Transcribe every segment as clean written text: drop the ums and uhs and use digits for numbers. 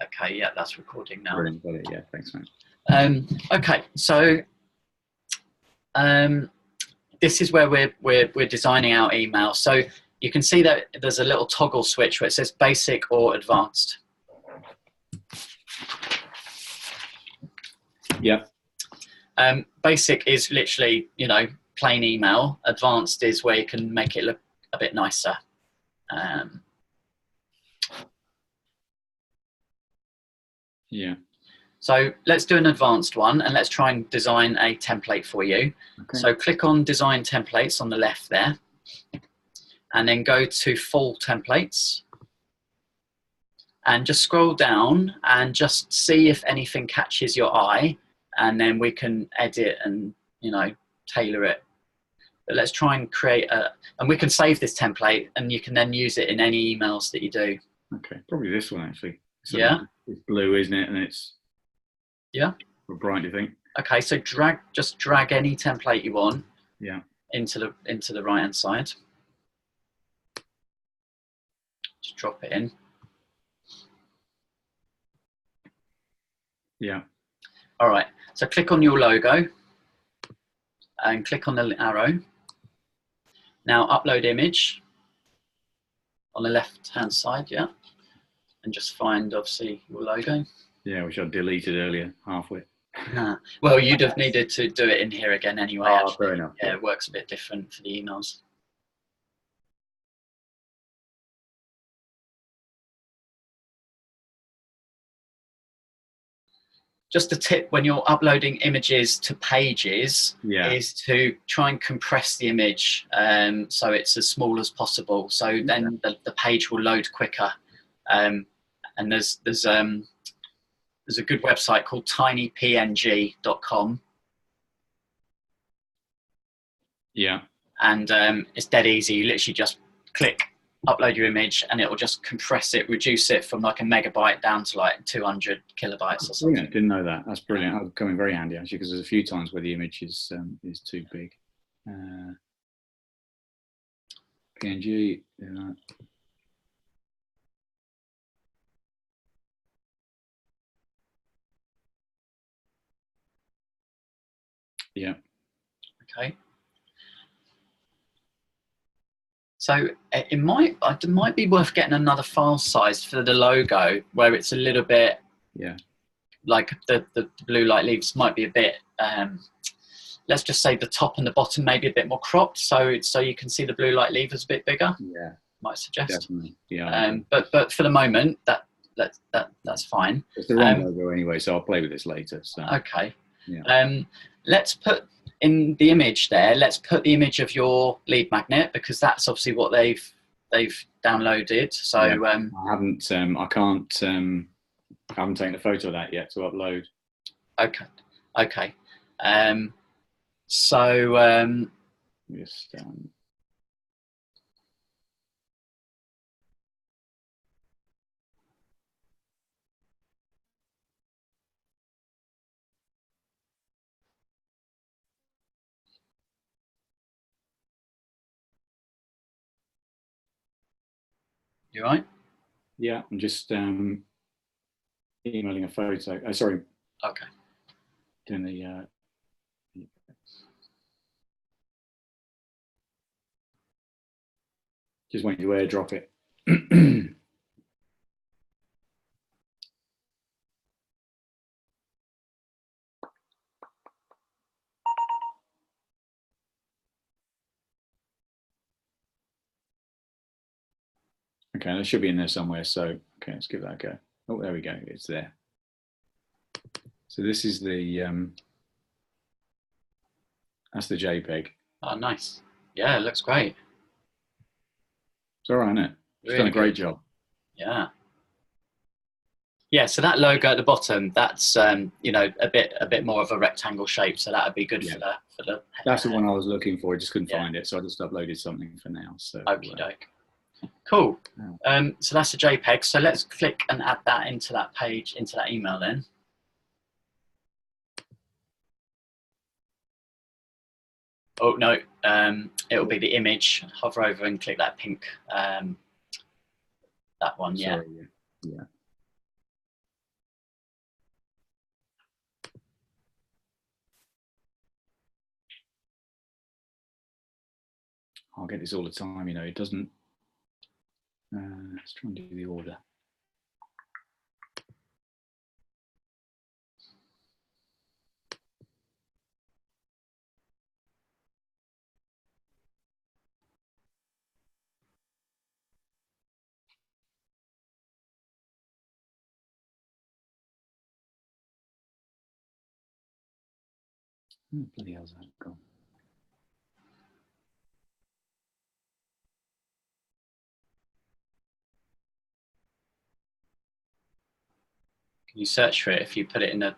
Okay, yeah, that's recording now. Brilliant, got it. Yeah, thanks, mate. Okay, so this is where we're designing our email. So you can see that there's a little toggle switch where it says basic or advanced. Yeah. Basic is literally, you know, plain email. Advanced is where you can make it look a bit nicer. Yeah. So let's do an advanced one, and let's try and design a template for you. Okay. So click on Design Templates on the left there, and then go to Full Templates, and just scroll down and just see if anything catches your eye, and then we can edit and, you know, tailor it. But let's try and create and we can save this template, and you can then use it in any emails that you do. Okay, probably this one actually. So yeah. It's blue, isn't it? And it's bright, do you think? Okay, so just drag any template you want. Yeah. Into the right hand side. Just drop it in. Yeah. All right. So click on your logo and click on the arrow. Now upload image on the left hand side, yeah, and just find obviously your logo. Yeah, which I deleted earlier halfway. Well, you'd have needed to do it in here again anyway. Oh, fair enough. Yeah, it works a bit different for the emails. Just a tip when you're uploading images to pages is to try and compress the image so it's as small as possible. So then the page will load quicker. And there's a good website called tinypng.com. Yeah. And it's dead easy. You literally just click, upload your image, and it will just compress it, reduce it from like a megabyte down to like 200 kilobytes or something. Brilliant. Didn't know that. That's brilliant. That'll come in very handy actually, because there's a few times where the image is too big. PNG. Yeah. Yeah. Okay. So it might be worth getting another file size for the logo where it's a little bit, like the blue light leaves might be a bit, let's just say the top and the bottom maybe a bit more cropped, so you can see the blue light levers a bit bigger. Yeah. Might suggest. Definitely. Yeah. But for the moment that's fine. It's the wrong logo anyway, so I'll play with this later. So. Okay. Yeah. Let's put in the image there. Let's put the image of your lead magnet, because that's obviously what they've downloaded. So I haven't. I haven't taken a photo of that yet to upload. Okay. Okay. So just. You all right? Yeah, I'm just emailing a photo. Sorry. Okay. Doing the. Just waiting to airdrop it. Okay, that should be in there somewhere. So, okay, let's give that a go. Oh, there we go. It's there. So this is the, that's the JPEG. Oh, nice. Yeah, it looks great. It's all right, isn't it? It's really done a great job. Yeah. Yeah, so that logo at the bottom, that's you know, a bit more of a rectangle shape, so that would be good for the. That's the one I was looking for. I just couldn't find it, so I just uploaded something for now. So. Okie doke. Cool. So that's a JPEG. So let's click and add that into that page, into that email then. Oh no, it will be the image. Hover over and click that pink. That one, yeah. Sorry, yeah. I'll get this all the time, you know, it doesn't, let's try and do the order. Oh, bloody hell's that gone? Can you search for it if you put it in the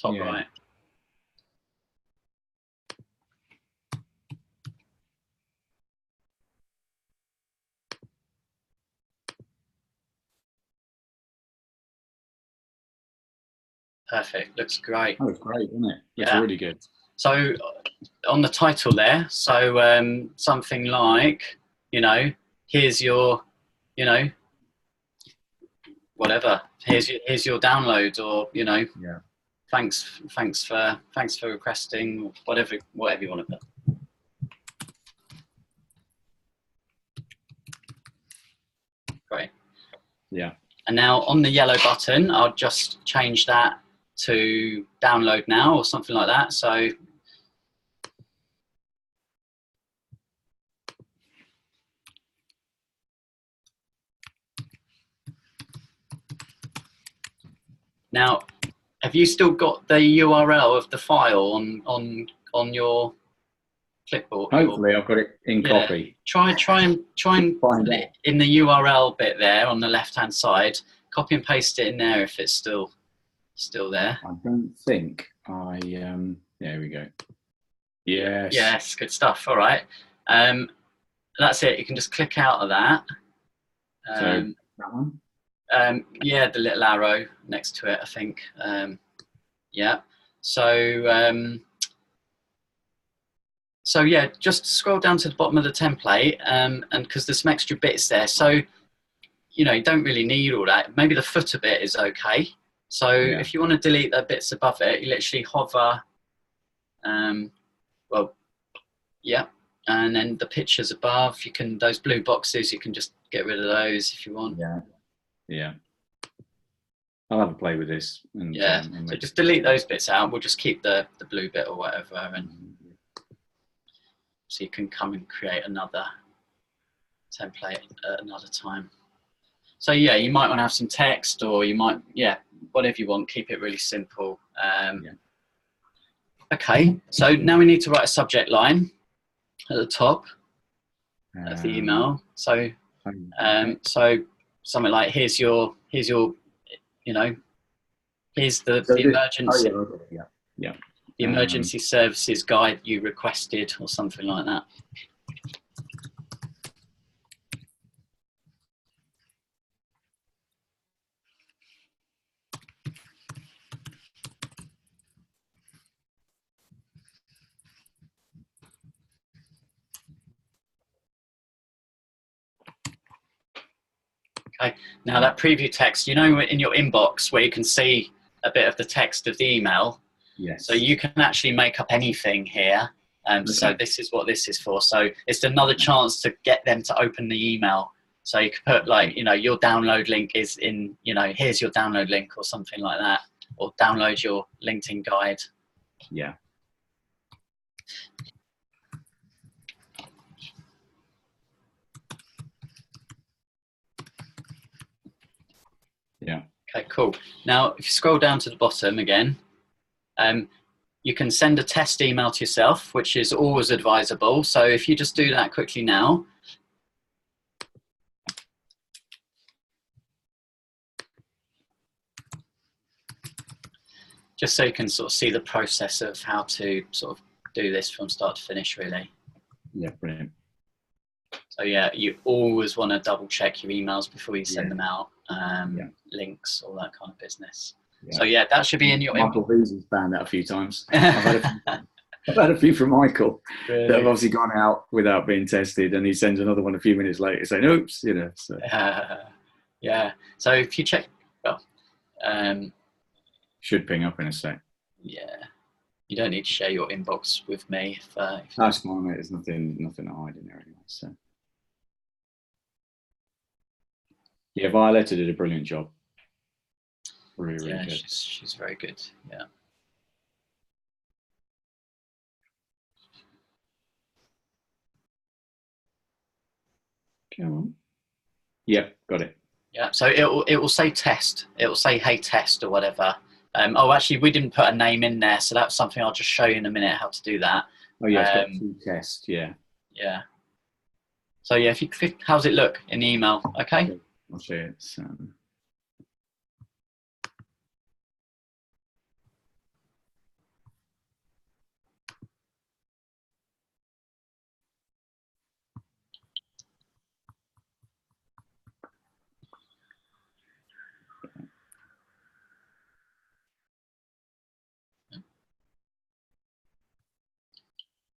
top right? Perfect. Looks great. Oh, it's great, isn't it? Looks really good. So on the title there, so something like, you know, here's your, you know, whatever. Here's your download, or you know, thanks for requesting, whatever you want to put. Great. Yeah. And now on the yellow button, I'll just change that to download now or something like that. So now, have you still got the URL of the file on your clipboard? Hopefully, I've got it in copy. Try and put it in the URL bit there on the left-hand side. Copy and paste it in there if it's still there. I don't think I. There we go. Yes. Yes, good stuff. All right. That's it. You can just click out of that. So that one. Yeah, the little arrow next to it, I think. Yeah. So yeah, just scroll down to the bottom of the template, and because there's some extra bits there, so you know, you don't really need all that. Maybe the footer bit is okay. So if you want to delete the bits above it, you literally hover. Well, yeah, and then the pictures above, you can, those blue boxes, you can just get rid of those if you want. Yeah. I'll have a play with this. And, so just delete those bits out. We'll just keep the blue bit or whatever, and so you can come and create another template at another time. So yeah, you might want to have some text, or you might, whatever you want. Keep it really simple. Okay, so now we need to write a subject line at the top of the email. So so something like, here's your you know, here's the emergency the emergency services guide you requested, or something like that. Okay, now that preview text, you know, in your inbox where you can see a bit of the text of the email. Yes. So you can actually make up anything here. So this is what this is for. So it's another chance to get them to open the email. So you could put, like, you know, your download link is in, you know, here's your download link, or something like that, or download your LinkedIn guide. Yeah. Yeah. Okay, cool. Now, if you scroll down to the bottom again, you can send a test email to yourself, which is always advisable. So if you just do that quickly now. Just so you can sort of see the process of how to sort of do this from start to finish, really. Yeah, brilliant. So yeah, you always want to double check your emails before you send them out. Links, all that kind of business. Yeah. So yeah, that should be in your. Michael Veazey's found that a few times. I've had a few from Michael that have obviously gone out without being tested, and he sends another one a few minutes later saying, "Oops," you know. So. Yeah. So if you check, well, should ping up in a sec. Yeah. You don't need to share your inbox with me. If That's fine, mate. There's nothing to hide in there anyway. So yeah, Violetta did a brilliant job. Really yeah, good. she's very good. Yeah. Come on. Yep, got it. Yeah. So it will say test. It will say hey test or whatever. Oh, actually, we didn't put a name in there, so that's something I'll just show you in a minute how to do that. Oh yeah, it's got two tests. Yeah. Yeah. So yeah, if you click, how's it look in the email? Okay. I'll show you. It's,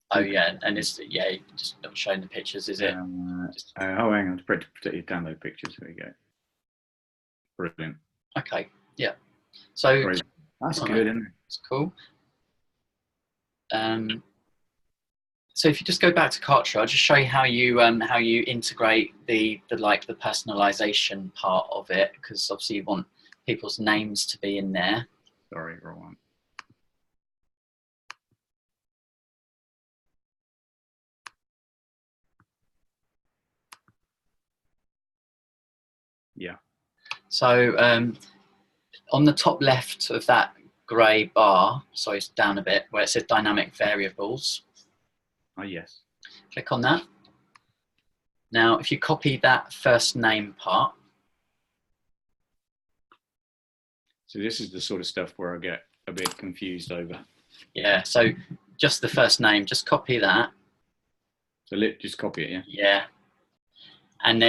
Oh yeah, and it's just not showing the pictures, is it? oh, hang on, to download pictures. Here we go. Brilliant. Okay. Yeah. So Great. That's good, isn't it? It's cool. So if you just go back to Kartra, I'll just show you how you integrate the personalization part of it, because obviously you want people's names to be in there. Sorry, wrong one. Yeah. So on the top left of that grey bar, sorry, it's down a bit, where it says dynamic variables. Oh yes. Click on that. Now, if you copy that first name part. So this is the sort of stuff where I get a bit confused over. Yeah, so just the first name, just copy that. So just copy it, yeah? Yeah. And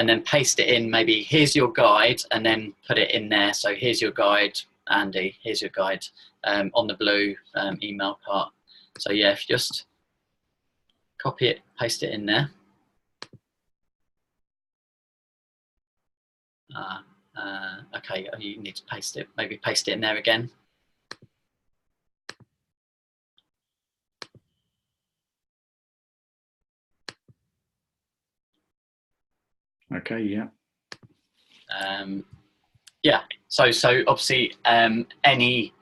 then paste it in, maybe here's your guide, and then put it in there. So here's your guide, Andy, here's your guide on the blue email part. So yeah, if you just copy it, paste it in there. Okay, you need to paste it, maybe paste it in there again. Okay, yeah. Yeah, so obviously any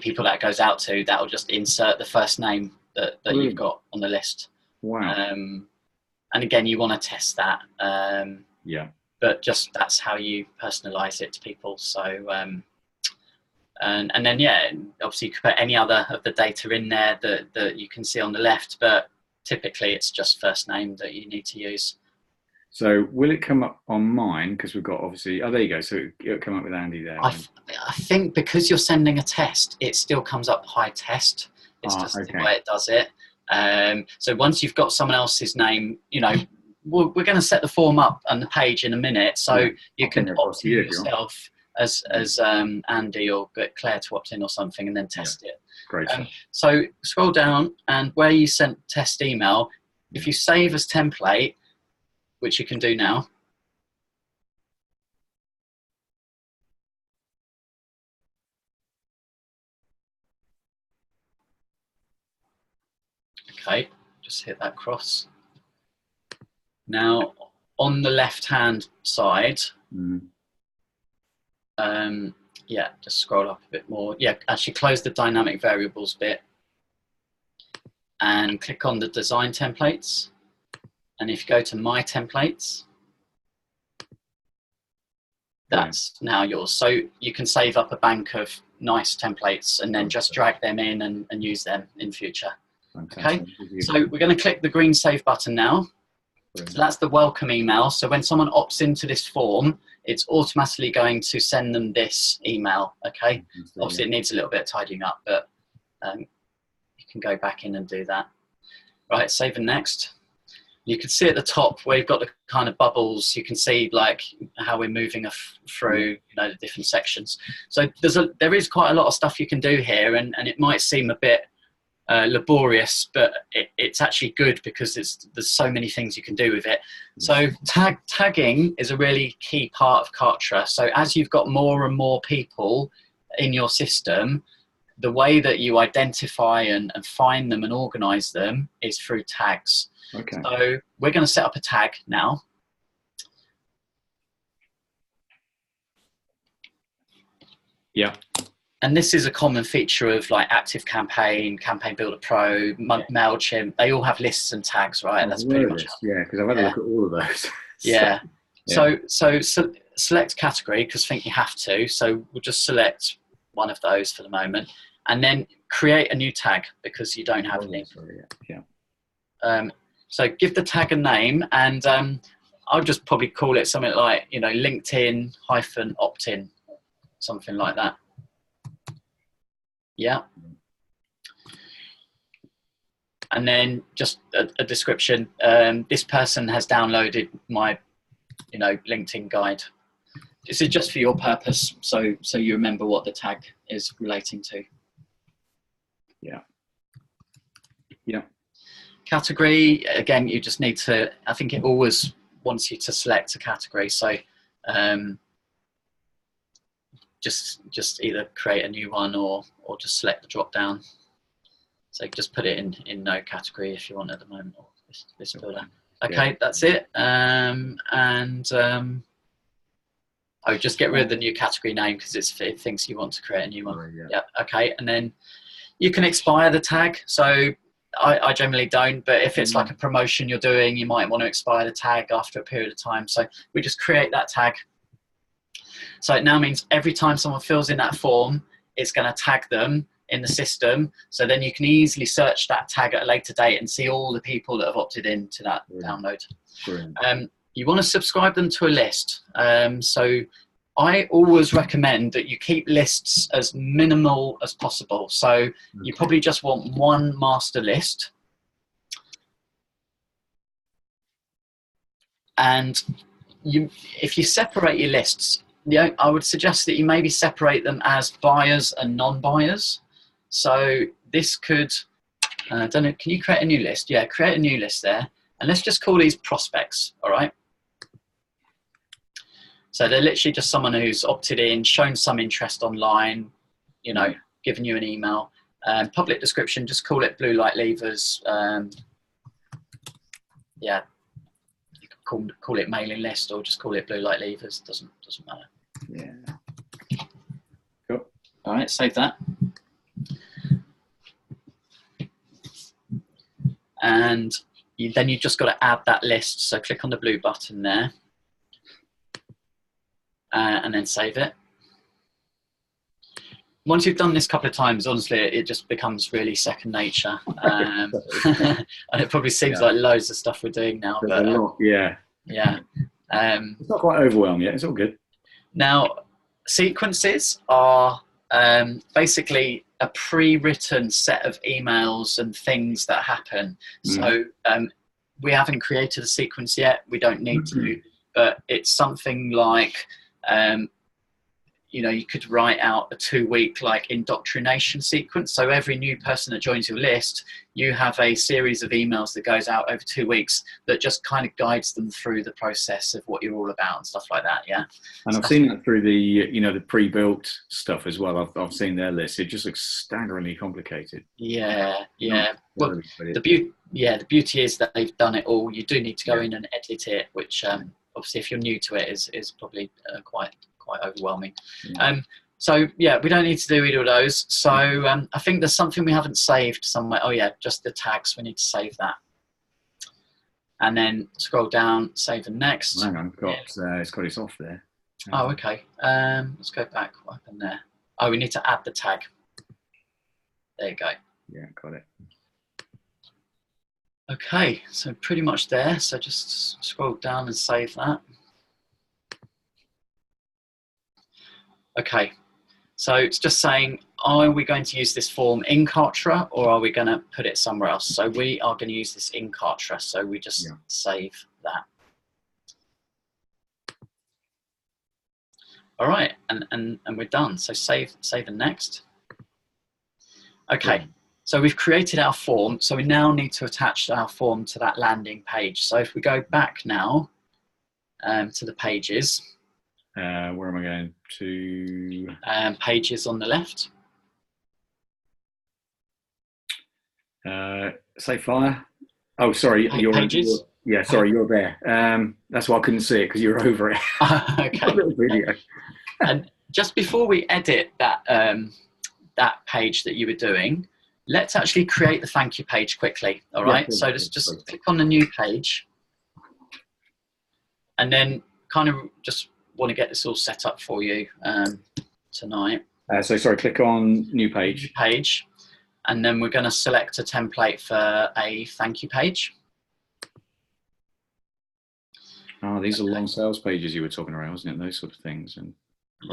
people that goes out to, that will just insert the first name that you've got on the list. Wow. And again, you want to test that. Yeah. But just that's how you personalize it to people. So and then yeah, obviously you could put any other of the data in there that you can see on the left, but typically it's just first name that you need to use. So will it come up on mine? Because we've got obviously, oh, there you go. So it'll come up with Andy there. I think because you're sending a test, it still comes up high test. It's just okay. the way it does it. So once you've got someone else's name, you know, we're going to set the form up on the page in a minute. So you can opt in yourself as Andy, or get Claire to opt in or something, and then test it. Great. So scroll down, and where you sent test email, if you save as template, which you can do now. Okay, just hit that cross. Now, on the left-hand side, yeah, just scroll up a bit more. Yeah, actually close the dynamic variables bit and click on the design templates. And if you go to my templates, that's now yours. So you can save up a bank of nice templates and then just drag them in and use them in future. Okay, so we're going to click the green save button now. So that's the welcome email. So when someone opts into this form, it's automatically going to send them this email. Okay, obviously it needs a little bit of tidying up, but you can go back in and do that. Right, save and next. You can see at the top where you've got the kind of bubbles, you can see like how we're moving through, you know, the different sections. So there is quite a lot of stuff you can do here, and it might seem a bit laborious, but it's actually good because there's so many things you can do with it. So tagging is a really key part of Kartra. So as you've got more and more people in your system, the way that you identify and find them and organize them is through tags. Okay. So we're going to set up a tag now. Yeah. And this is a common feature of like ActiveCampaign, Campaign Builder Pro, MailChimp. They all have lists and tags, right? Oh, that's pretty much it. Yeah, because I've had a look at all of those. Yeah. Yeah. So select category, because I think you have to. So we'll just select one of those for the moment, and then create a new tag because you don't have any. Sorry, yeah. So give the tag a name, and I'll just probably call it something like, you know, LinkedIn -opt-in, something like that. Yeah. And then just a description. This person has downloaded my, you know, LinkedIn guide. This is just for your purpose, so you remember what the tag is relating to. Yeah. Yeah. Category, again, you just need to, I think it always wants you to select a category. So just either create a new one or just select the drop down. So just put it in no category if you want at the moment, or this builder. Okay, that's it. Oh, just get rid of the new category name because it thinks you want to create a new one. Sorry, yeah. Yeah. Okay, and then you can expire the tag. So I generally don't, but if it's like a promotion you're doing, you might want to expire the tag after a period of time. So we just create that tag. So it now means every time someone fills in that form, it's going to tag them in the system. So then you can easily search that tag at a later date and see all the people that have opted in to that download. You want to subscribe them to a list. So I always recommend that you keep lists as minimal as possible. So you probably just want one master list. And if you separate your lists, I would suggest that you maybe separate them as buyers and non-buyers. So this could, I don't know, can you create a new list? Yeah, create a new list there. And let's just call these prospects, all right? So they're literally just someone who's opted in, shown some interest online, you know, given you an email. Public description, just call it blue light levers. Yeah, you can call it mailing list or just call it blue light levers. Doesn't matter. Yeah. Cool. All right, save that. And then you've just got to add that list. So click on the blue button there. And then save it. Once you've done this a couple of times, honestly, it just becomes really second nature. And it probably seems like loads of stuff we're doing now. But, a lot, yeah. Yeah. It's not quite overwhelmed yet. It's all good. Now, sequences are basically a pre-written set of emails and things that happen. So we haven't created a sequence yet. We don't need to, but it's something like, you know, you could write out a 2-week like indoctrination sequence. So every new person that joins your list, you have a series of emails that goes out over 2 weeks that just kind of guides them through the process of what you're all about and stuff like that. Yeah. And I've seen that through the, you know, the pre-built stuff as well. I've seen their list. It just looks staggeringly complicated. Yeah. Yeah. Well, the beauty is that they've done it all. You do need to go in and edit it, which obviously if you're new to it is probably quite overwhelming. So yeah, we don't need to do either of those. So I think there's something we haven't saved somewhere. Oh yeah, just the tags. We need to save that. And then scroll down, save and next. Hang on, it's got its off there. Oh, okay. Let's go back. What happened there? Oh, we need to add the tag. There you go. Yeah, got it. Okay, so pretty much there. So just scroll down and save that. Okay, so it's just saying, are we going to use this form in Kartra or are we going to put it somewhere else? So we are going to use this in Kartra, so we just save that. All right, and we're done. So save and next. Okay, so we've created our form, so we now need to attach our form to that landing page. So if we go back now to the pages. Where am I going to? Pages on the left. Say fire. Oh, sorry, Pages. Yeah, sorry, you're there. That's why I couldn't see it, because you were over it. Okay. Little video. And just before we edit that that page that you were doing, let's actually create the thank you page quickly. All right. Yeah, So just click on the new page, and then kind of just want to get this all set up for you tonight. So sorry, click on new page. New page, and then we're going to select a template for a thank you page. Oh, these are long sales pages you were talking about, wasn't it? Those sort of things. And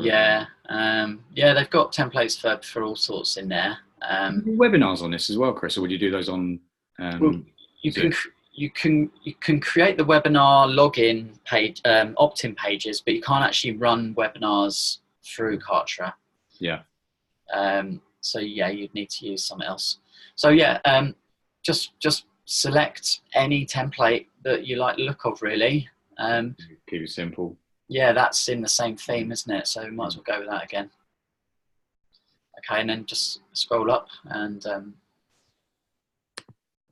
yeah, yeah, they've got templates for all sorts in there. Webinars on this as well, Chris, or would you do those on? Well, you can create the webinar login page, opt-in pages, but you can't actually run webinars through Kartra. Yeah. So yeah, you'd need to use something else. So yeah, just select any template that you like the look of, really. Keep it simple. Yeah, that's in the same theme, isn't it? So might as well go with that again. Okay, and then just scroll up and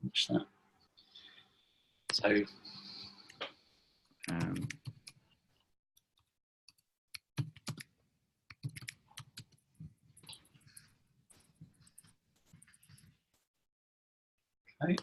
watch that. So okay.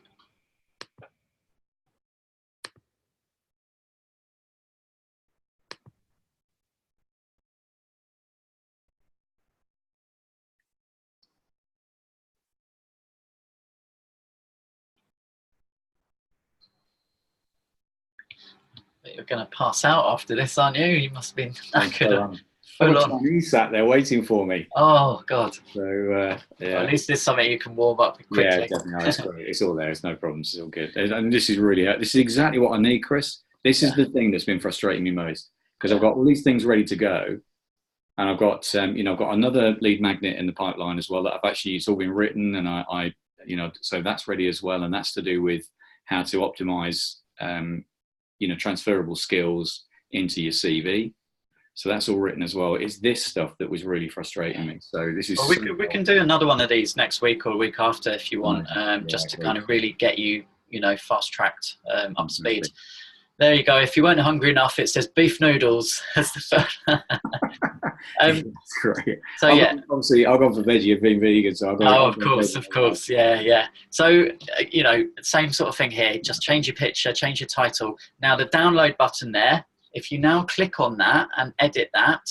You're going to pass out after this, aren't you? You must have been knackered. Full on. He sat there waiting for me. Oh God. So yeah. Well, at least there's something you can warm up quickly. Yeah, definitely. No, that's great. It's all there. It's no problems. It's all good. And this is exactly what I need, Chris. This is the thing that's been frustrating me most, because I've got all these things ready to go, and I've got I've got another lead magnet in the pipeline as well that I've actually, it's all been written, and I so that's ready as well, and that's to do with how to optimize transferable skills into your CV. So that's all written as well. It's this stuff that was really frustrating me. So this is. Well, we can do another one of these next week or the week after if you want, just to kind of really get you, fast tracked up to speed. There you go. If you weren't hungry enough, it says beef noodles as the first. That's great. So yeah, obviously I've gone for veggie. I've been vegan, so I've got. Of course, yeah. So same sort of thing here. Just change your picture, change your title. Now the download button there. If you now click on that and edit that,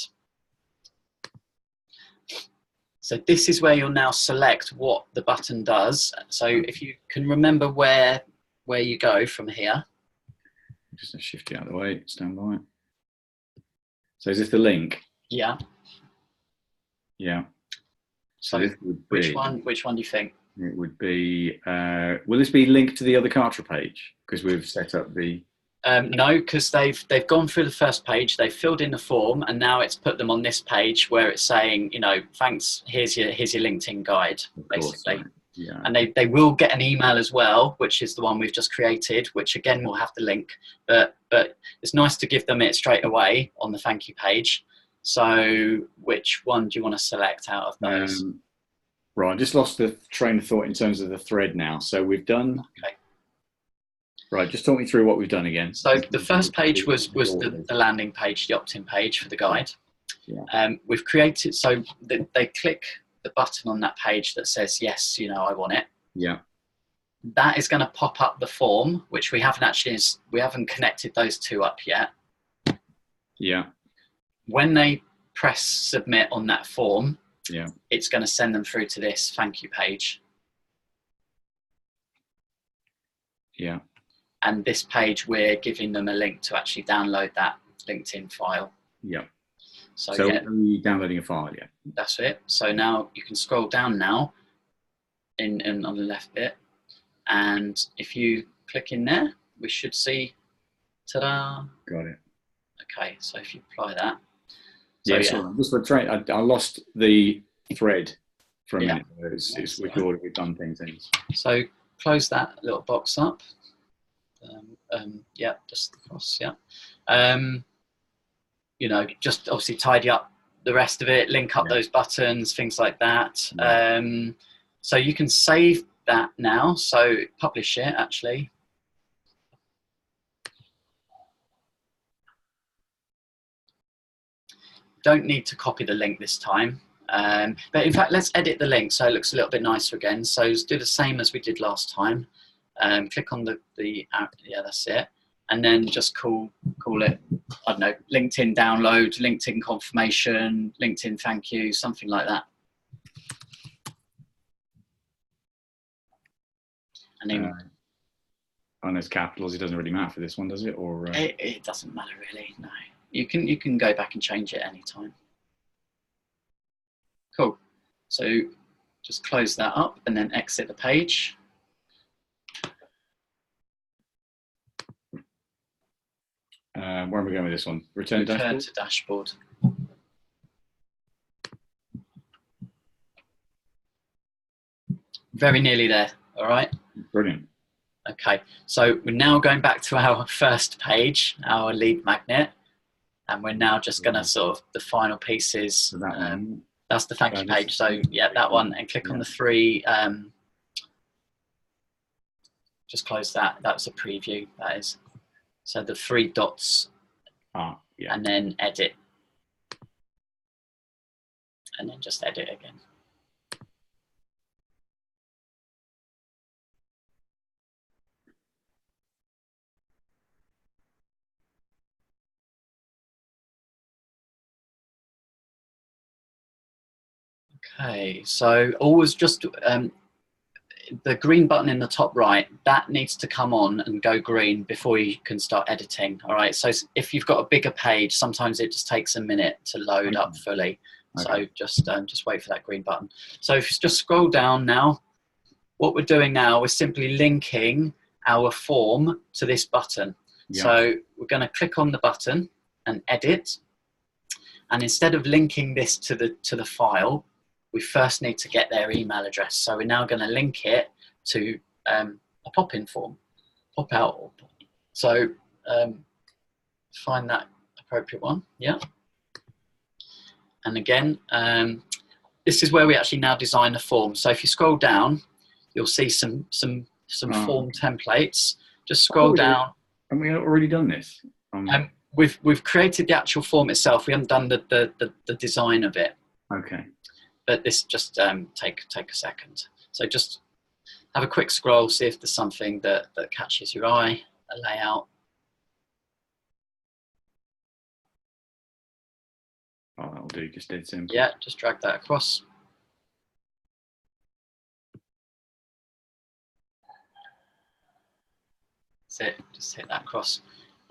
so this is where you'll now select what the button does. So if you can remember where you go from here. Just shift it out of the way, stand by. So is this the link? Yeah. Yeah. So this would be, which one do you think? It would be, will this be linked to the other Kartra page? Because we've set up the... no, because they've gone through the first page, they've filled in the form, and now it's put them on this page where it's saying, thanks, here's your LinkedIn guide, basically. Yeah. And they will get an email as well, which is the one we've just created, which again we'll have the link, but it's nice to give them it straight away on the thank you page. So which one do you want to select out of those? Right, I just lost the train of thought in terms of the thread now. So we've done. Okay. Right, just talk me through what we've done again. So the first page was the landing page, the opt-in page for the guide. Yeah. We've created, so they click the button on that page that says, yes, I want it. Yeah. That is going to pop up the form, which we haven't connected those two up yet. Yeah. When they press submit on that form, yeah, it's going to send them through to this thank you page. Yeah. And this page, we're giving them a link to actually download that LinkedIn file. Yeah. So yeah, downloading a file, yeah. That's it. So now you can scroll down now in on the left bit. And if you click in there, we should see, ta-da. Got it. Okay, so if you apply that. So, yeah, so just for train, I lost the thread for a minute. We've already done things. So close that little box up. Yeah, just across, yeah. Just obviously tidy up the rest of it, link up those buttons, things like that. So you can save that now. So publish it actually. Don't need to copy the link this time. But in fact, let's edit the link so it looks a little bit nicer again. So let's do the same as we did last time. Click on yeah, that's it. And then just call it, I don't know, LinkedIn download, LinkedIn confirmation, LinkedIn thank you, something like that. And then and there's capitals. It doesn't really matter for this one, does it? Or it doesn't matter really. No, you can go back and change it anytime. Cool. So just close that up and then exit the page. Where are we going with this one? Return to dashboard. Very nearly there. All right. Brilliant. Okay, so we're now going back to our first page, our lead magnet, and we're now just going to sort of the final pieces. So that one. That's the thank you page. So yeah, that one, and click on the three. Just close that. That's a preview. That is. So the three dots. Yeah. And then edit, and then just edit again. Okay, so always just the green button in the top right, that needs to come on and go green before you can start editing. All right, so if you've got a bigger page, sometimes it just takes a minute to load up fully. Okay. So just wait for that green button. So if you just scroll down now, what we're doing now, we're simply linking our form to this button. Yeah. So we're going to click on the button and edit. And instead of linking this to the file, we first need to get their email address. So we're now going to link it to a pop-in form, pop-out. So find that appropriate one, yeah. And again, this is where we actually now design the form. So if you scroll down, you'll see some form templates. Just scroll down. And we already done this. We've created the actual form itself. We haven't done the design of it. Okay. But this just take a second. So just have a quick scroll, see if there's something that catches your eye, a layout. Oh, that'll do, just dead simple. Yeah, just drag that across. That's it, just hit that across.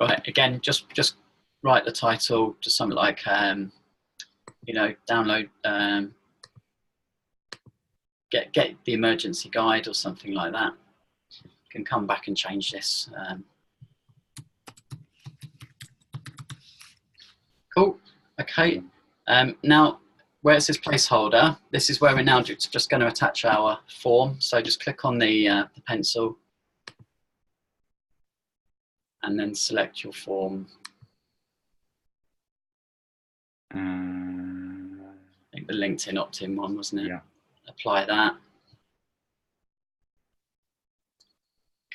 Right, again, just write the title, just something like, you know, download, get the emergency guide or something like that. You can come back and change this. Cool, okay. Now, where it says placeholder, this is where we're now just going to attach our form. So just click on the pencil and then select your form. I think the LinkedIn opt-in one, wasn't it? Yeah. Apply that.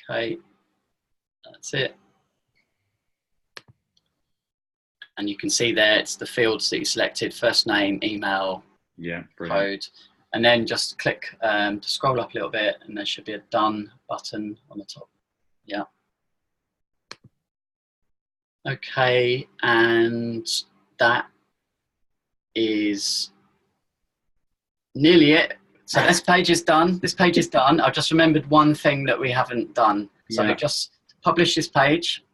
Okay, that's it. And you can see there, it's the fields that you selected, first name, email, yeah, code. And then just click to scroll up a little bit and there should be a done button on the top. Yeah. Okay, and that is nearly it. So this page is done. This page is done. I've just remembered one thing that we haven't done. So yeah. Just publish this page.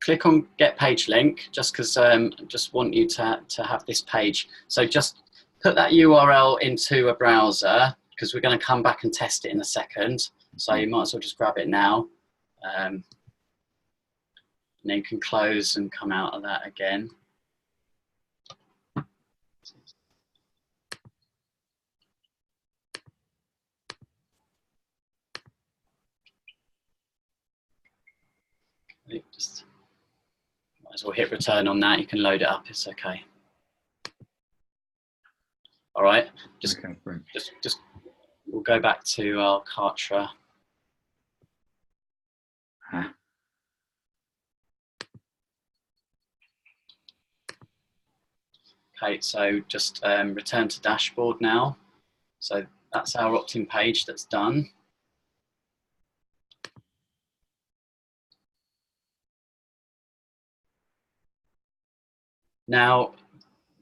Click on get page link just because I just want you to have this page. So just put that URL into a browser because we're going to come back and test it in a second. So you might as well just grab it now. And then you can close and come out of that again. just might as well hit return on that. You can load it up. It's okay. All right. Just we'll go back to our Kartra. Okay, so just return to dashboard now. So that's our opt-in page that's done. Now,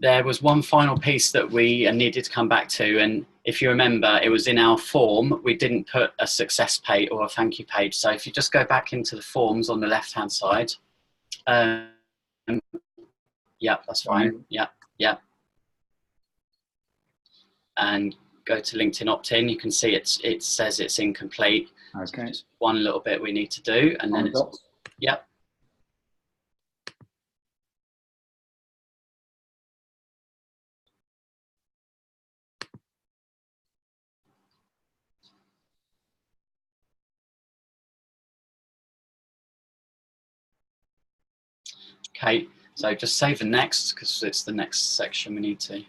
there was one final piece that we needed to come back to, and if you remember, it was in our form. We didn't put a success page or a thank you page. So if you just go back into the forms on the left-hand side, yeah, that's fine. Yeah, yeah. And go to LinkedIn opt-in. You can see it says it's incomplete. Okay. Just one little bit we need to do, and then it's, yeah. Okay, so just save the next because it's the next section we need to.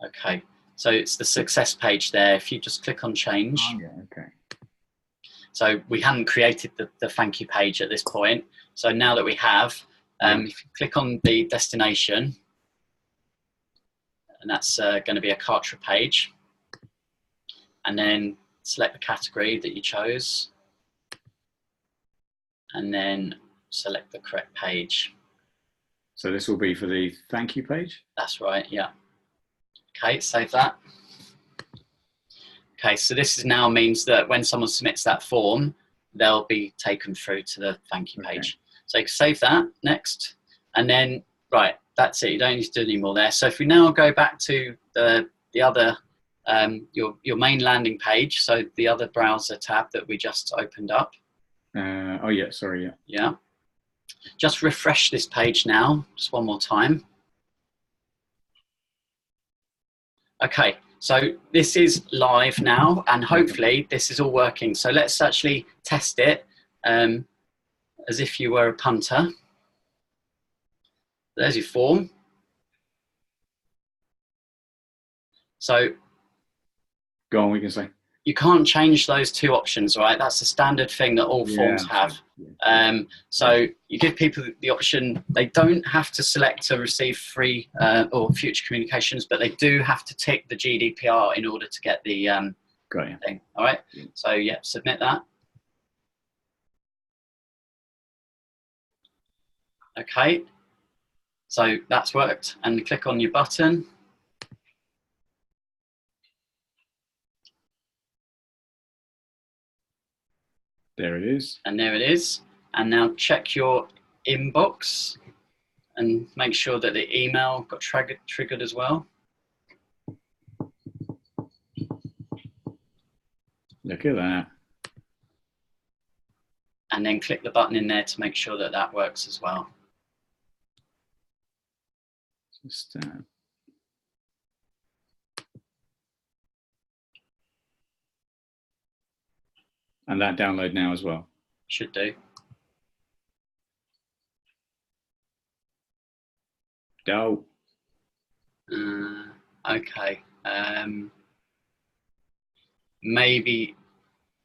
Okay, so it's the success page there. If you just click on change. Oh, yeah, okay. So we hadn't created the thank you page at this point. So now that we have, if you click on the destination, and that's going to be a Kartra page, and then select the category that you chose, and then select the correct page. So this will be for the thank you page? That's right, yeah. Okay, save that. Okay, so this now means that when someone submits that form, they'll be taken through to the thank you page. So you can save that, next, and then, right, that's it. You don't need to do any more there. So if we now go back to the other, your main landing page, so the other browser tab that we just opened up. Oh yeah, sorry, yeah. Yeah. Just refresh this page now, just one more time. Okay, so this is live now, and hopefully this is all working. So let's actually test it as if you were a punter. There's your form. So go on, we can say. You can't change those two options, right? That's the standard thing that all forms have. So you give people the option, they don't have to select to receive free or future communications, but they do have to tick the GDPR in order to get the thing, all right? So yeah, submit that. Okay, so that's worked, and click on your button. There it is. And there it is. And now check your inbox and make sure that the email got triggered as well. Look at that. And then click the button in there to make sure that that works as well. Just, and that download now as well. Should do. Go. Okay. Maybe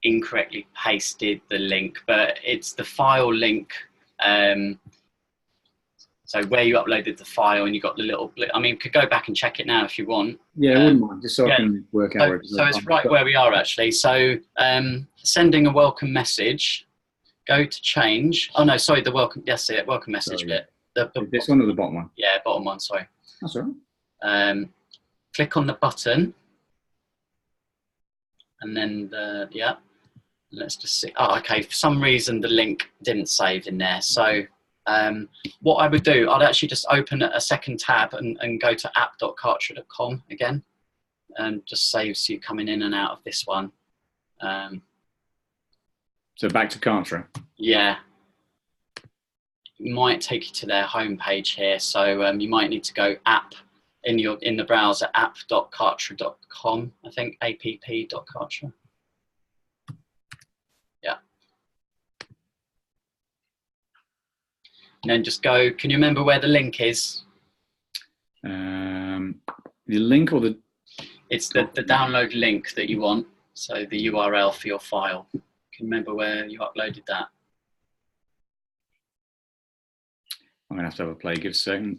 incorrectly pasted the link, but it's the file link. So where you uploaded the file and you got the little, I mean, you could go back and check it now if you want. Yeah, I wouldn't mind, just so I can work out where it's So it's right where we are actually. So sending a welcome message, go to change. Oh no, sorry, the welcome, that's it, welcome message bit. This one or the bottom one? Yeah, bottom one, sorry. That's all right. Click on the button. And then let's just see. Oh, okay, for some reason the link didn't save in there. So what I would do, I'd actually just open a second tab and go to app.kartra.com again, and just saves you coming in and out of this one. So back to Kartra. Yeah. It might take you to their homepage here. So you might need to go app in the browser, app.kartra.com, I think, app.kartra. And then just go, can you remember where the link is? The link or the... It's the download link that you want. So the URL for your file. Can you remember where you uploaded that? I'm going to have a play. Give a second.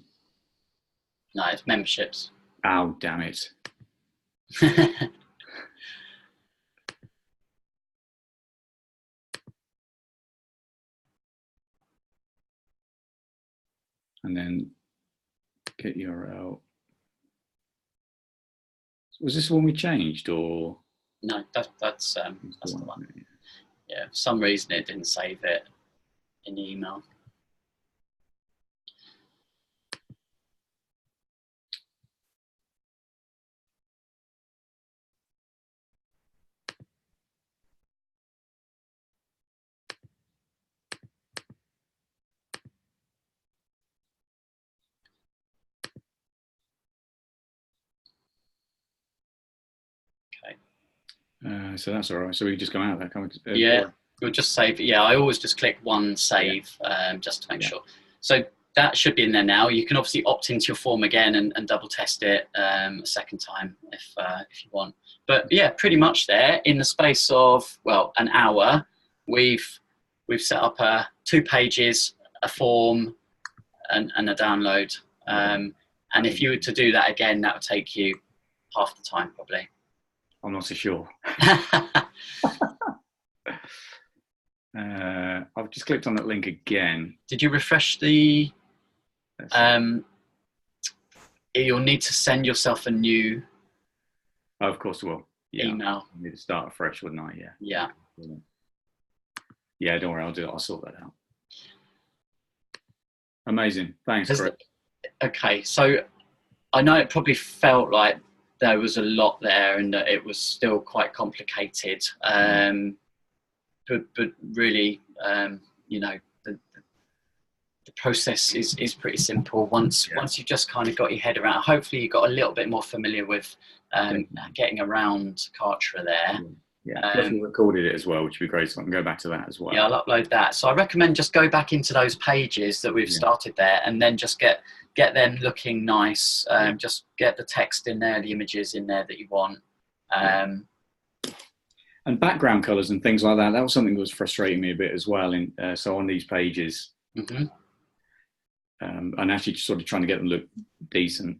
No, it's memberships. Oh, damn it. And then get URL. Was this one we changed, or? No, that's the one. Yeah, for some reason it didn't save it in the email. So that's all right. So we just come out of that, can't we? Yeah, we'll just save it. Yeah, I always just click one save just to make sure. So that should be in there now. You can obviously opt into your form again and double test it a second time if you want. But yeah, pretty much there in the space of, well, an hour, we've set up 2 pages, a form, and a download. And if you were to do that again, that would take you half the time probably. I'm not so sure. I've just clicked on that link again. Did you refresh the... you'll need to send yourself a new... Oh, of course I will. Yeah. Email. I need to start afresh, wouldn't I? Yeah. Yeah. Yeah, don't worry, I'll do it. I'll sort that out. Amazing. Thanks, Chris. Okay, so I know it probably felt like there was a lot there and that it was still quite complicated. But really, you know, the process is pretty simple. Once you've just kind of got your head around, hopefully you got a little bit more familiar with getting around Kartra there. Yeah, plus we recorded it as well, which would be great, so I can go back to that as well. Yeah, I'll upload that. So I recommend just go back into those pages that we've started there and then just get them looking nice. Just get the text in there, the images in there that you want. And background colours and things like that, that was something that was frustrating me a bit as well. So on these pages, and actually sort of trying to get them to look decent.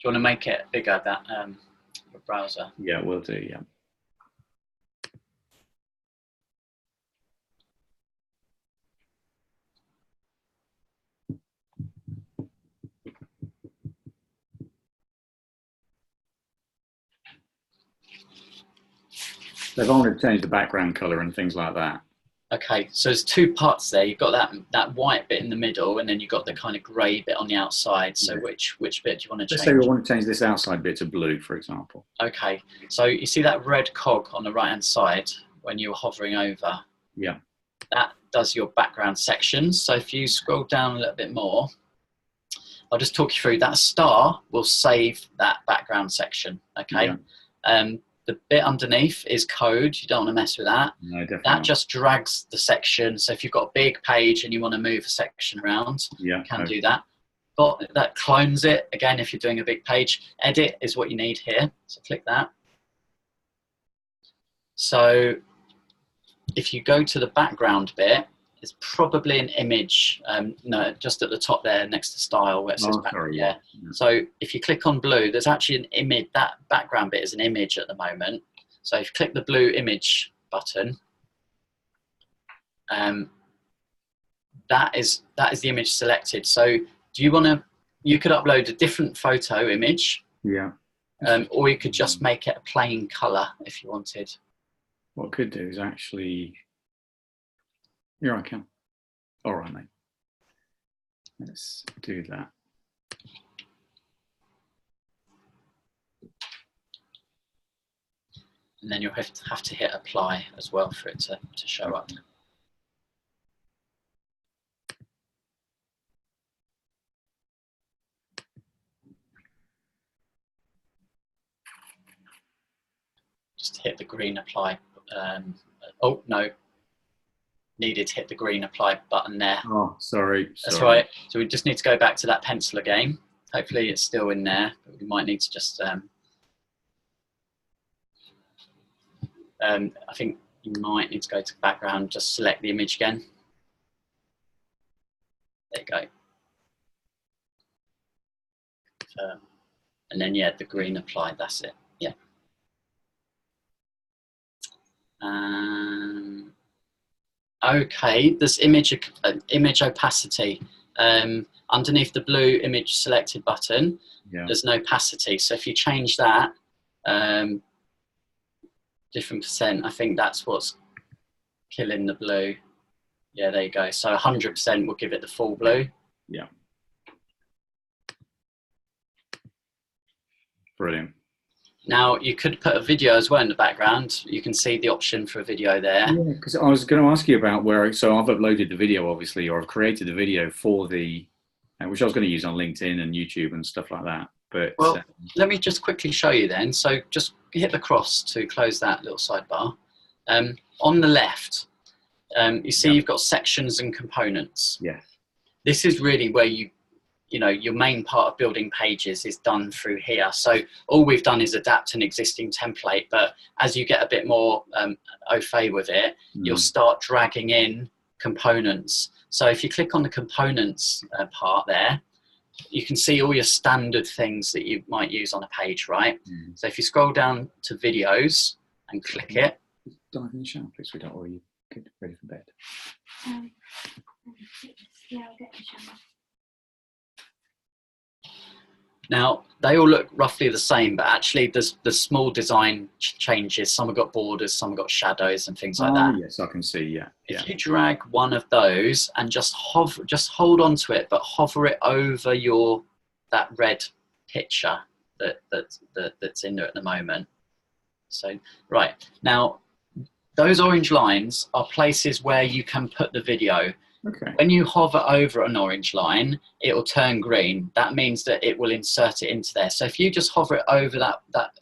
Do you want to make it bigger, that browser? Yeah, we'll do, yeah. They've only changed the background colour and things like that. Okay, so there's 2 parts there. You've got that white bit in the middle, and then you've got the kind of grey bit on the outside. So which bit do you want to change? Let's say we want to change this outside bit to blue, for example. Okay, so you see that red cog on the right-hand side when you're hovering over? Yeah. That does your background sections. So if you scroll down a little bit more, I'll just talk you through. That star will save that background section, okay? Yeah. The bit underneath is code. You don't want to mess with that. No, definitely that not. just drags the section. So if you've got a big page and you want to move a section around, you can do that. But that clones it. Again, if you're doing a big page, edit is what you need here. So click that. So if you go to the background bit, it's probably an image, no, just at the top there next to style where it says background. Yeah. So if you click on blue, there's actually an image, that background bit is an image at the moment. So if you click the blue image button, that is the image selected. So do you want to, you could upload a different photo image, or you could just make it a plain color if you wanted. What I could do is actually, here I can. All right, mate. Let's do that. And then you'll have to hit apply as well for it to show up. Just hit the green apply Oh, no. Needed to hit the green apply button there. Oh, sorry. That's right. So we just need to go back to that pencil again. Hopefully it's still in there, but we might need to just, I think you might need to go to background, just select the image again. There you go. And then, yeah, the green applied, that's it, yeah. Okay, this image opacity. Underneath the blue image selected button, there's no opacity. So if you change that, different percent, I think that's what's killing the blue. Yeah, there you go. So 100% will give it the full blue. Yeah. Brilliant. Now you could put a video as well in the background. You can see the option for a video there. Yeah, because I was going to ask you about where. So I've uploaded the video, obviously, or I've created the video for the, which I was going to use on LinkedIn and YouTube and stuff like that. But well, let me just quickly show you then. So just hit the cross to close that little sidebar. On the left, you see you've got sections and components. Yes. This is really where your main part of building pages is done through here. So all we've done is adapt an existing template, but as you get a bit more au fait with it, you'll start dragging in components. So if you click on the components part there, you can see all your standard things that you might use on a page, right? So if you scroll down to videos and click it. Dive in the shower, please, sweetheart, or you get ready for bed. Yeah, I'll get in the shower. Now, they all look roughly the same, but actually there's small design changes. Some have got borders, some have got shadows and things like that. Yes, I can see, yeah. If you drag one of those and just hold on to it, but hover it over that red picture that's in there at the moment. So, right, now, those orange lines are places where you can put the video. Okay. When you hover over an orange line, it will turn green. That means that it will insert it into there. So if you just hover it over that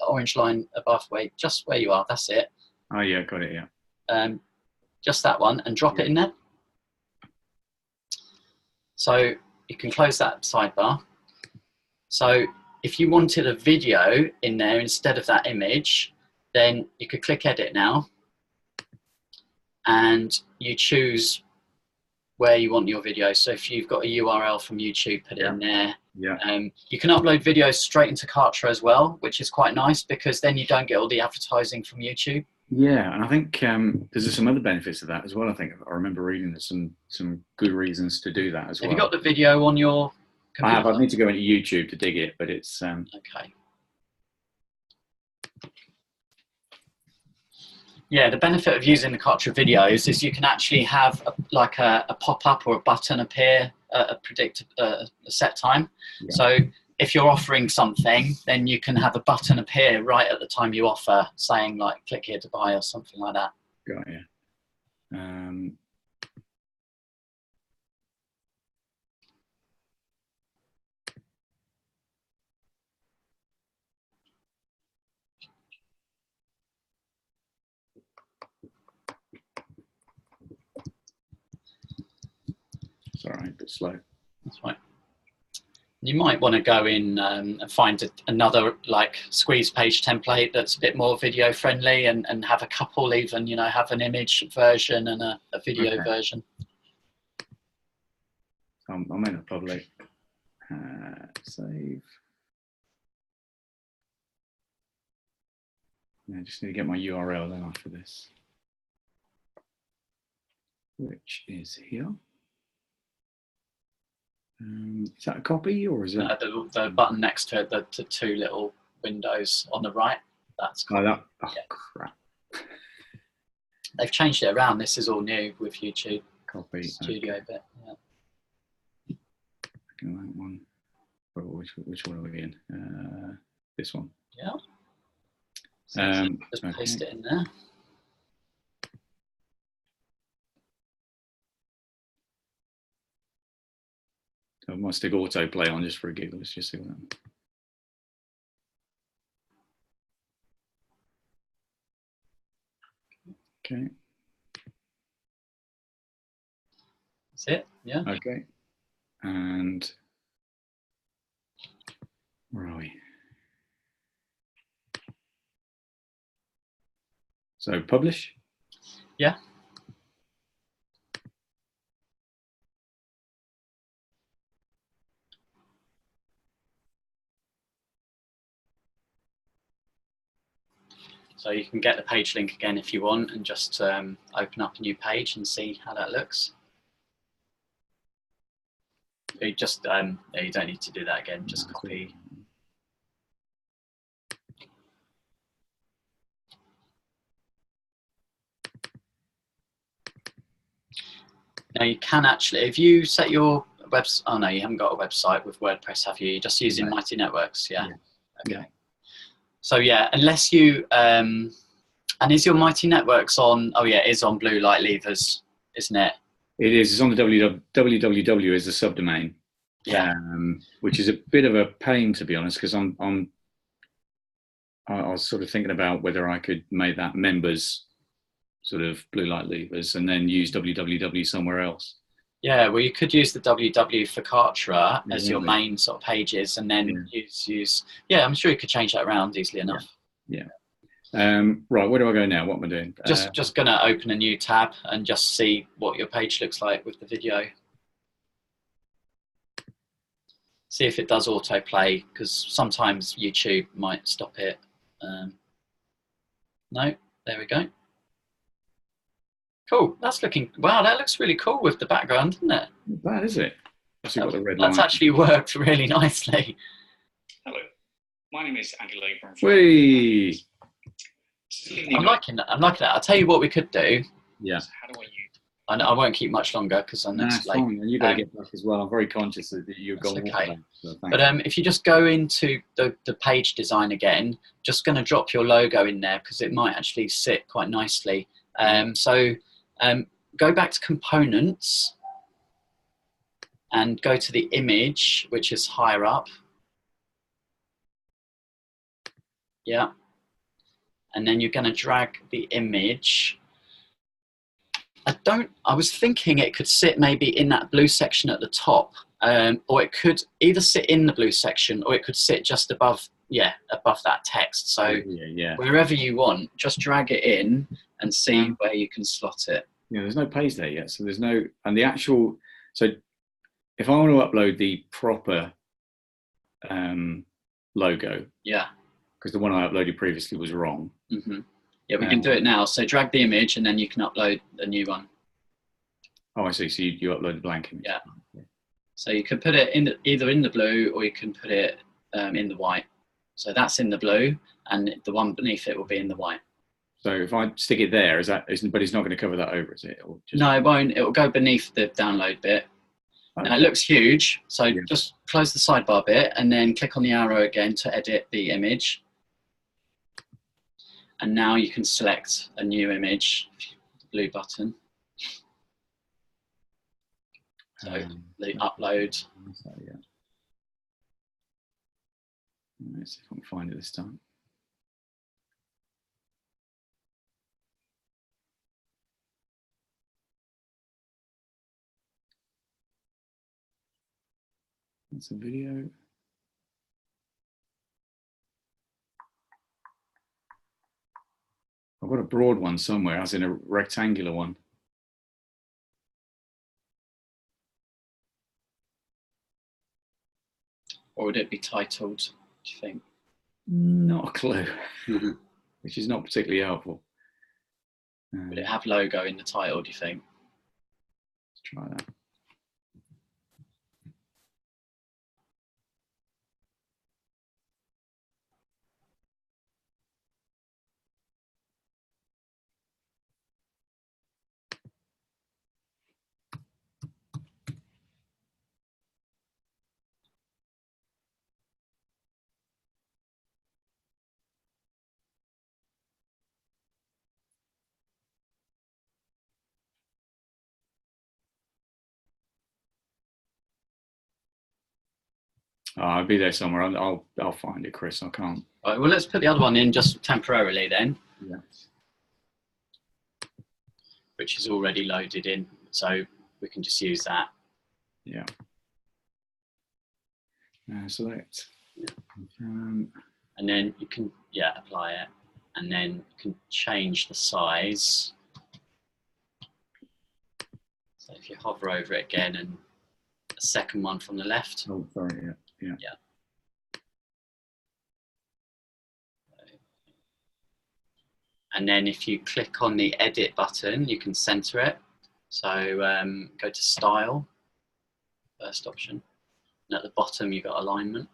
orange line above, just where you are, that's it. Oh yeah, got it, yeah. Just that one, and drop it in there. So you can close that sidebar. So if you wanted a video in there instead of that image, then you could click edit now, and you choose where you want your video. So if you've got a URL from YouTube, put it in there. Yeah. You can upload videos straight into Kartra as well, which is quite nice because then you don't get all the advertising from YouTube. Yeah, and I think there's some other benefits of that as well. I think I remember reading there's some good reasons to do that as well. Have you got the video on your computer? I have. I need to go into YouTube to dig it, but it's okay. Yeah, the benefit of using the Kartra videos is you can actually have a pop-up or a button appear at a set time. Yeah. So if you're offering something, then you can have a button appear right at the time you offer, saying like, click here to buy or something like that. Got you. Sorry, a bit slow. That's right. You might want to go in and find another squeeze page template that's a bit more video friendly and have a couple even, have an image version and a video version. I'm in a public. Save. I just need to get my URL then after this, which is here. Is that a copy or is it the button next to it? The two little windows on the right. That's copy. Yeah. Crap. They've changed it around. This is all new with YouTube. Copy Studio bit. Yeah. That one. Which one are we in? This one. Yeah. So just paste it in there. I might stick autoplay on just for a giggle. Let's just see what happens. Okay. That's it. Yeah. Okay. And where are we? So publish. Yeah. So you can get the page link again if you want, and just open up a new page and see how that looks. You just you don't need to do that again. Just copy. Now you can actually, if you set your website. Oh no, you haven't got a website with WordPress, have you? You're just using Mighty Networks, yeah. Okay. Yeah. So yeah, unless you and is your Mighty Networks on? Oh yeah, it is on Blue Light Levers, isn't it? It is. It's on the www is the subdomain. Yeah. Which is a bit of a pain, to be honest, because I was sort of thinking about whether I could make that members sort of Blue Light Levers and then use www somewhere else. Yeah, well, you could use the www for Kartra as your main sort of pages, and then use. Yeah, I'm sure you could change that around easily enough. Yeah. Right, where do I go now? What am I doing? Just going to open a new tab and just see what your page looks like with the video. See if it does autoplay, because sometimes YouTube might stop it. No, there we go. Cool, that's looking, wow, that looks really cool with the background, doesn't it? Not bad, is it? That's actually worked really nicely. Hello, my name is Andy Labrum. I'm liking that. I'll tell you what we could do. Yeah. How do I use? I won't keep much longer because I know it's late. Fine. You've got to get back as well. I'm very conscious that you've got okay. But if you just go into the page design again, just going to drop your logo in there because it might actually sit quite nicely. Go back to components and go to the image, which is higher up. Yeah. And then you're going to drag the image. I was thinking it could sit maybe in that blue section at the top, or it could either sit in the blue section or it could sit just above, above that text. So wherever you want, just drag it in and see where you can slot it. Yeah, there's no page there yet. So there's no, and the actual, so if I want to upload the proper logo. Yeah. Because the one I uploaded previously was wrong. Mm-hmm. Yeah, we can do it now. So drag the image and then you can upload a new one. Oh, I see. So you upload a blank image. Yeah. So you can put it in either in the blue or you can put it in the white. So that's in the blue and the one beneath it will be in the white. So if I stick it there, but it's not going to cover that over, is it? Or just... No, it won't. It will go beneath the download bit. Okay. Now it looks huge. So just close the sidebar bit and then click on the arrow again to edit the image. And now you can select a new image, the blue button. So the upload. Let's see if I can find it this time. That's a video. I've got a broad one somewhere, as in a rectangular one. Or would it be titled, do you think? Not a clue, which is not particularly helpful. Would it have logo in the title, do you think? Let's try that. I'll be there somewhere. I'll find it, Chris. I can't. All right, well, let's put the other one in just temporarily then. Yeah. Which is already loaded in. So we can just use that. Yeah. Select. And then you can, apply it. And then you can change the size. So if you hover over it again, and the second one from the left. Oh, sorry, yeah. And then if you click on the edit button, you can center it. So go to style, first option. And at the bottom, you've got alignment.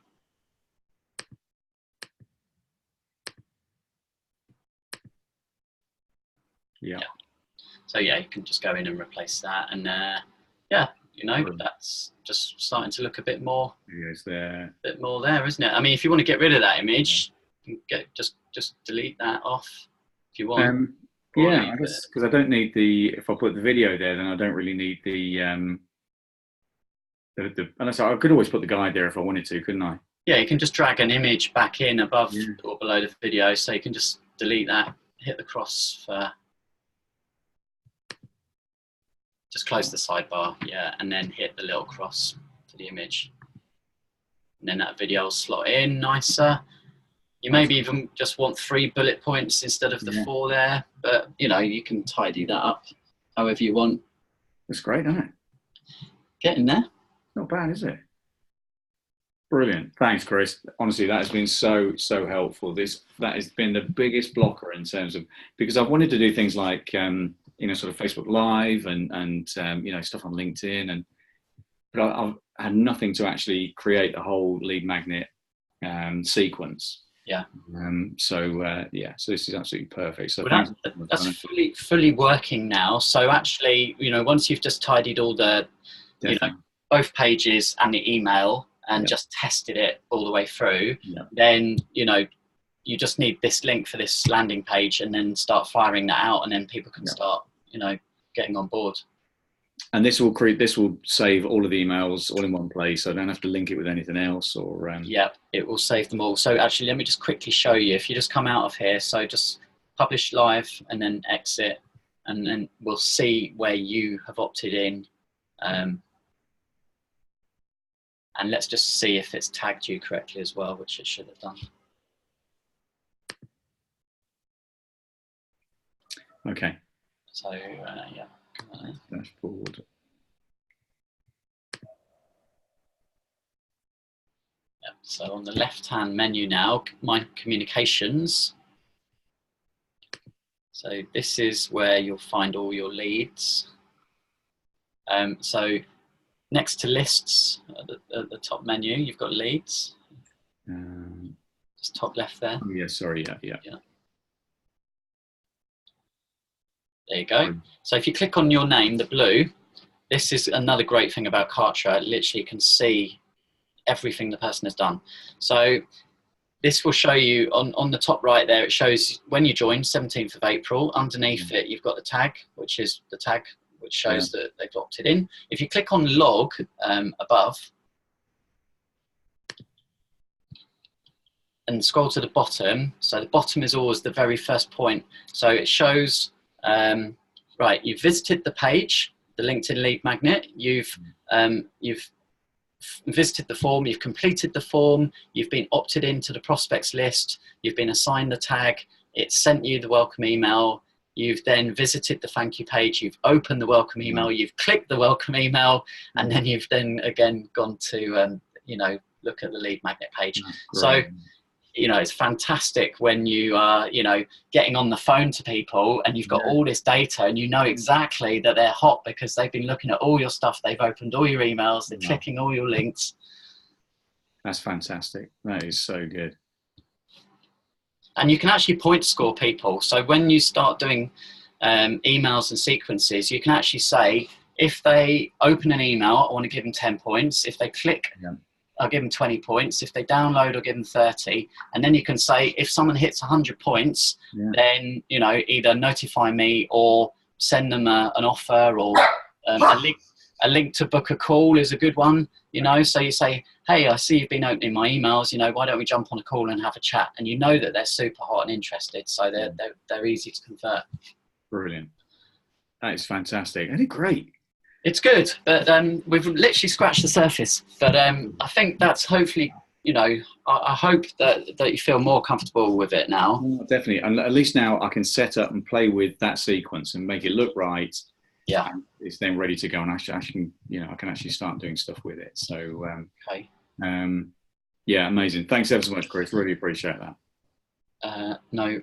Yeah. So yeah, you can just go in and replace that. And yeah, you know, that's just starting to look a bit more. It's there. A bit more there, isn't it? I mean, if you want to get rid of that image, you can just delete that off if you want. Yeah, I guess because I don't need if I put the video there, then I don't really need and so I could always put the guide there if I wanted to, couldn't I? Yeah, you can just drag an image back in above or below the video, so you can just delete that, hit the cross for, just close the sidebar, and then hit the little cross for the image. And then that video will slot in nicer. You maybe even just want 3 bullet points instead of the 4 there, but you know, you can tidy that up however you want. That's great, isn't it? Getting there. Not bad, is it? Brilliant. Thanks, Chris. Honestly, that has been so helpful. That has been the biggest blocker in terms of, because I've wanted to do things like you know, sort of Facebook Live and you know, stuff on LinkedIn, but I've had nothing to actually create a whole lead magnet sequence. Yeah. So this is absolutely perfect. So well, that's fully working now. So actually, you know, once you've just tidied all the, you know, both pages and the email and just tested it all the way through, then, you know, you just need this link for this landing page and then start firing that out, and then people can start, you know, getting on board. And this will save all of the emails all in one place, so I don't have to link it with anything else, or yeah, it will save them all. So actually, let me just quickly show you. If you just come out of here, so just publish live and then exit, and then we'll see where you have opted in. And let's just see if it's tagged you correctly as well, which it should have done. Okay. So yeah. Dashboard. Yep. So on the left-hand menu now, My Communications. So this is where you'll find all your leads. So next to lists at the top menu, you've got leads. Just top left there. Oh, yeah, sorry, yeah. There you go. So if you click on your name, the blue, this is another great thing about Kartra. It literally can see everything the person has done. So this will show you on the top right there, it shows when you joined, 17th of April. Underneath it, you've got the tag, which is the tag which shows that they've opted in. If you click on log above and scroll to the bottom, so the bottom is always the very first point. So it shows, right, you've visited the page, the LinkedIn lead magnet, you've visited the form, you've completed the form, you've been opted into the prospects list, you've been assigned the tag, it sent you the welcome email, you've then visited the thank you page, you've opened the welcome email, you've clicked the welcome email, and then you've then again gone to, you know, look at the lead magnet page. So, you know, it's fantastic when you are, you know, getting on the phone to people and you've got all this data and you know exactly that they're hot because they've been looking at all your stuff, they've opened all your emails, they're clicking all your links. That's fantastic. That is so good. And you can actually point score people. So when you start doing emails and sequences, you can actually say, if they open an email, I want to give them 10 points. If they click, I'll give them 20 points. If they download, I'll give them 30. And then you can say, if someone hits 100 points, then, you know, either notify me or send them an offer, or a link to book a call is a good one, you know. So you say, hey, I see you've been opening my emails, you know, why don't we jump on a call and have a chat? And you know that they're super hot and interested, so they're easy to convert. Brilliant. That is fantastic. Isn't it great? It's good, but we've literally scratched the surface. But I think that's hopefully, you know, I hope that you feel more comfortable with it now. Definitely, and at least now I can set up and play with that sequence and make it look right. Yeah, it's then ready to go, and actually, you know, I can actually start doing stuff with it. So, okay. Yeah, amazing. Thanks ever so much, Chris. Really appreciate that. No.